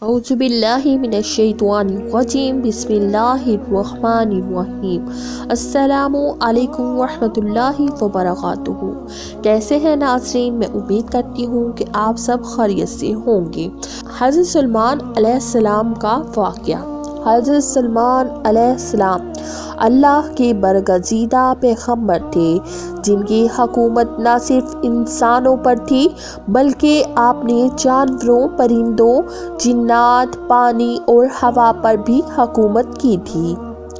अऊज़ु बिल्लाहि मिनश शैतानिर रजीम बिस्मिल्लाहिर रहमानिर रहीम। अस्सलामु अलैकुम वरहमतुल्लाहि वबरकातुहू। कैसे हैं नाज़रीन, मैं उम्मीद करती हूँ कि आप सब खैरियत से होंगे। हज़रत सलमान अलैहिस्सलाम का वाक़या। हज़रत सलमान अलैहिस्सलाम अल्लाह के बरगज़ीदा पैगम्बर थे, जिनकी हुकूमत न सिर्फ इंसानों पर थी बल्कि आपने जानवरों, परिंदों, जिन्नात, पानी और हवा पर भी हुकूमत की थी।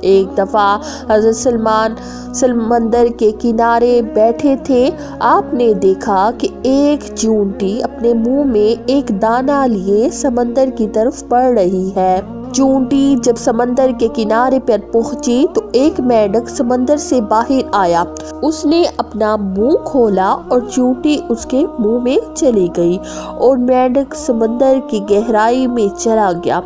एक दफ़ा हज़रत सलमान समंदर के किनारे बैठे थे। आपने देखा कि एक चूंटी अपने मुंह में एक दाना लिए समंदर की तरफ बढ़ रही है। चूंटी जब समंदर के किनारे पर पहुंची तो एक मेंढक समंदर से बाहर आया। उसने अपना मुंह खोला और चूंटी उसके मुंह में चली गई और मेंढक समंदर की गहराई में चला गया।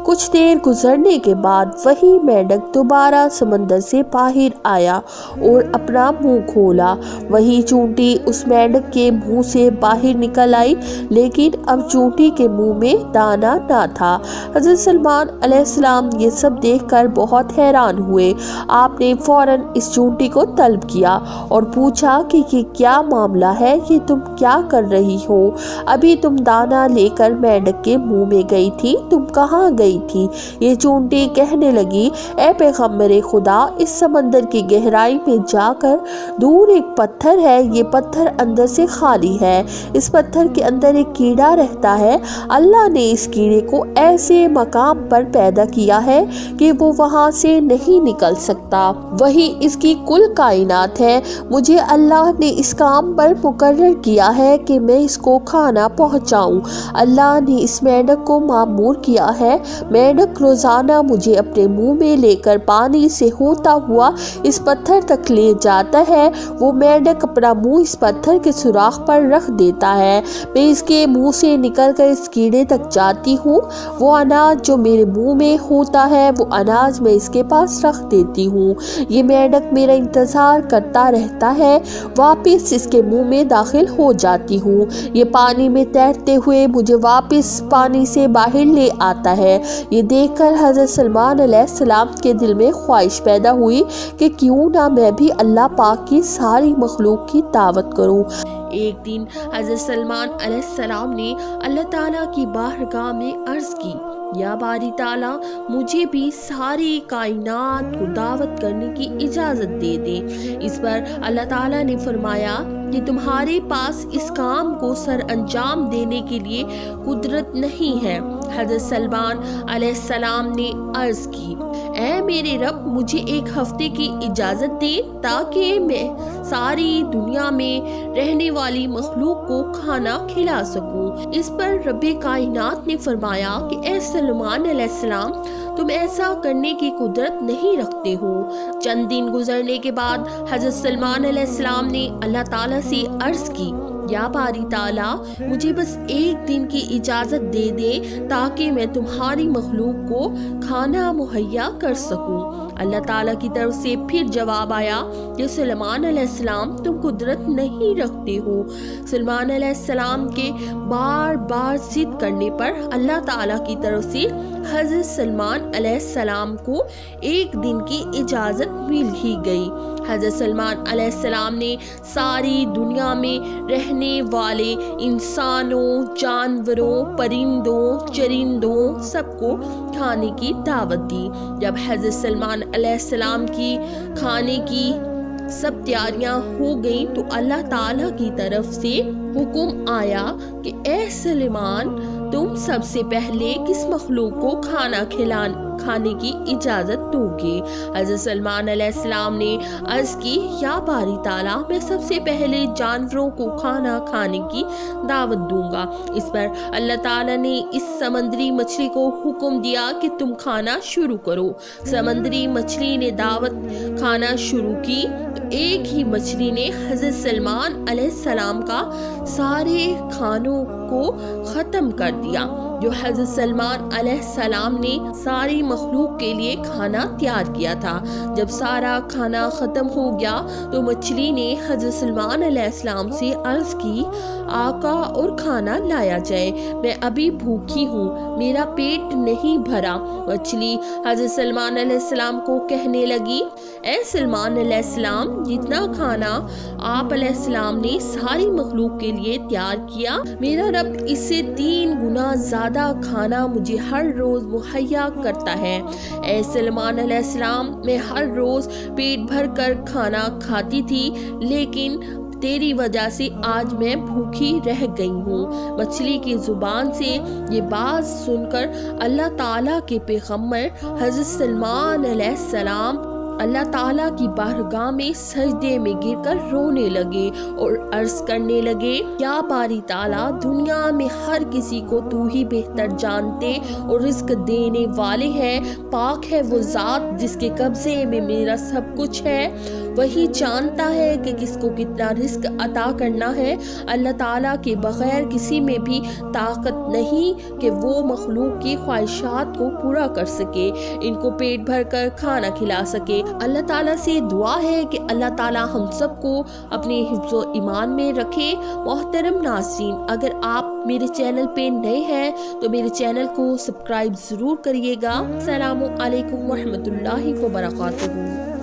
कुछ देर गुजरने के बाद वही मेंढक दोबारा समंदर से बाहर आया और अपना मुंह खोला। वही चूंटी उस मेंढक के मुंह से बाहर निकल आई, लेकिन अब चूंटी के मुंह में दाना ना था। हज़रत सलमान अलैहिस्सलाम ये सब देखकर बहुत हैरान हुए। आपने फौरन इस चूंटी को तलब किया और पूछा कि ये क्या मामला है, कि तुम क्या कर रही हो? अभी तुम दाना लेकर मेंढक के मुंह में गई थी, तुम कहाँ गई थी? ये चूंटी कहने लगी, ए पैगम्बरे खुदा, इस समंदर की गहराई में जाकर दूर एक पत्थर है, ये पत्थर अंदर से खाली है। इस पत्थर के अंदर एक कीड़ा रहता है। अल्लाह ने इस कीड़े को ऐसे मकाम पर पैदा किया है कि वो वहां से नहीं निकल सकता। वही इसकी कुल कायनात है। मुझे अल्लाह ने इस काम पर मुकर्रर किया है कि मैं इसको खाना पहुंचाऊं। अल्लाह ने इस मेंढक को मामूर किया है। मेंढक रोजाना मुझे अपने मुंह में लेकर पानी से होता हुआ इस पत्थर तक ले जाता है। वो मेंढक अपना मुंह इस पत्थर के सुराख पर रख देता है। मैं इसके मुंह से निकलकर इस कीड़े तक जाती हूँ। वो अनाज जो मेरे मुंह में होता है, वो अनाज मैं इसके पास रख देती हूँ। ये मेंढक मेरा इंतजार करता रहता है। वापस इसके मुंह में दाखिल हो जाती हूँ। ये पानी में तैरते हुए मुझे वापस पानी से बाहर ले आता है। ये देखकर हज़रत सलमान अलैहिस्सलाम के दिल में ख्वाहिश पैदा हुई कि क्यों ना मैं भी अल्लाह पाक की सारी मखलूक की दावत करूँ। एक दिन हज़रत सलमान अलैहिस्सलाम ने अल्लाह ताला की बारगाह में अर्ज़ की, या बारी ताला, मुझे भी सारी कायनात को दावत करने की इजाज़त दे दे। इस पर अल्लाह ताला ने फरमाया कि तुम्हारे पास इस काम को सर अंजाम देने के लिए कुदरत नहीं है। हज़रत सलमान अलैहिस्सलाम ने अर्ज़ की, ऐ मेरे रब, मुझे एक हफ्ते की इजाज़त दे ताकि मैं सारी दुनिया में रहने वाली मखलूक को खाना खिला सकूं। इस पर रब्बे कायनात ने फरमाया कि ऐ सलमान अलैहिस्सलाम, तुम ऐसा करने की कुदरत नहीं रखते हो। चंद दिन गुजरने के बाद हज़रत सलमान अलैहिस्सलाम ने अल्लाह ताला से अर्ज़ की, या बारी ताला, मुझे बस एक दिन की इजाज़त दे दे ताकि मैं तुम्हारी मखलूक को खाना मुहैया कर सकूं। अल्लाह ताला की तरफ से फिर जवाब आया कि सलमान अलैहिस्सलाम, तुम कुदरत नहीं रखते हो। सलमान अलैहिस्सलाम के बार बार जिद करने पर अल्लाह ताला की तरफ से हज़रत सलमान अलैहिस्सलाम को एक दिन की इजाज़त मिल ही गई। हज़रत सलमान अलैहिस्सलाम ने सारी दुनिया में रहने वाले इंसानों, जानवरों, परिंदों, चरिंदों सबको खाने की दावत दी। जब हज़रत सलमान अलैहिस्सलाम की खाने की सब तैयारियां हो गई तो अल्लाह ताला की तरफ से हुक्म आया कि ए सलमान, तुम सबसे पहले किस मखलूक को खाने की इजाज़त दोगे? हज़रत सलमान अलैहिस्सलाम ने अर्ज़ की, या बारी ताला, मैं सबसे पहले जानवरों को खाना खाने की दावत दूंगा। इस पर अल्लाह ताला ने इस समंदरी मछली को हुक्म दिया कि तुम खाना शुरू करो। समंदरी मछली ने दावत खाना शुरू की तो एक ही मछली ने हज़रत सलमान अलैहिस्सलाम का सारे खानों को ख़त्म कर दिया। جو حضرت سلمان علیہ السلام نے ساری مخلوق کے لیے کھانا تیار کیا تھا۔ جب سارا کھانا ختم ہو گیا تو مچھلی نے حضرت سلمان علیہ السلام سے عرض کی، آقا اور کھانا لایا جائے، میں ابھی بھوکی ہوں، میرا پیٹ نہیں بھرا۔ مچھلی حضرت سلمان علیہ السلام کو کہنے لگی، اے سلمان علیہ السلام، جتنا کھانا آپ علیہ السلام نے ساری مخلوق کے لیے تیار کیا، میرا رب اس سے 3 گنا زیادہ کھانا مجھے ہر روز مہیا کرتا ہے۔ اے سلمان علیہ السلام، میں ہر روز پیٹ بھر کر کھانا کھاتی تھی، لیکن تیری وجہ سے آج میں بھوکی رہ گئی ہوں۔ مچھلی کی زبان سے یہ بات سن کر اللہ تعالیٰ کے پیغمبر حضرت سلمان علیہ السلام اللہ تعالیٰ کی بارگاہ میں سجدے میں گر کر رونے لگے اور عرض کرنے لگے، یا باری تعالیٰ، دنیا میں ہر کسی کو تو ہی بہتر جانتے اور رزق دینے والے ہے۔ پاک ہے وہ ذات جس کے قبضے میں میرا سب کچھ ہے، وہی جانتا ہے کہ کس کو کتنا رزق عطا کرنا ہے۔ اللہ تعالیٰ کے بغیر کسی میں بھی طاقت نہیں کہ وہ مخلوق کی خواہشات کو پورا کر سکے، ان کو پیٹ بھر کر کھانا کھلا سکے۔ اللہ تعالیٰ سے دعا ہے کہ اللہ تعالیٰ ہم سب کو اپنے حفظ و ایمان میں رکھے۔ محترم ناظرین، اگر آپ میرے چینل پہ نئے ہیں تو میرے چینل کو سبسکرائب ضرور کریے گا۔ السلام علیکم ورحمۃ اللہ وبرکاتہ۔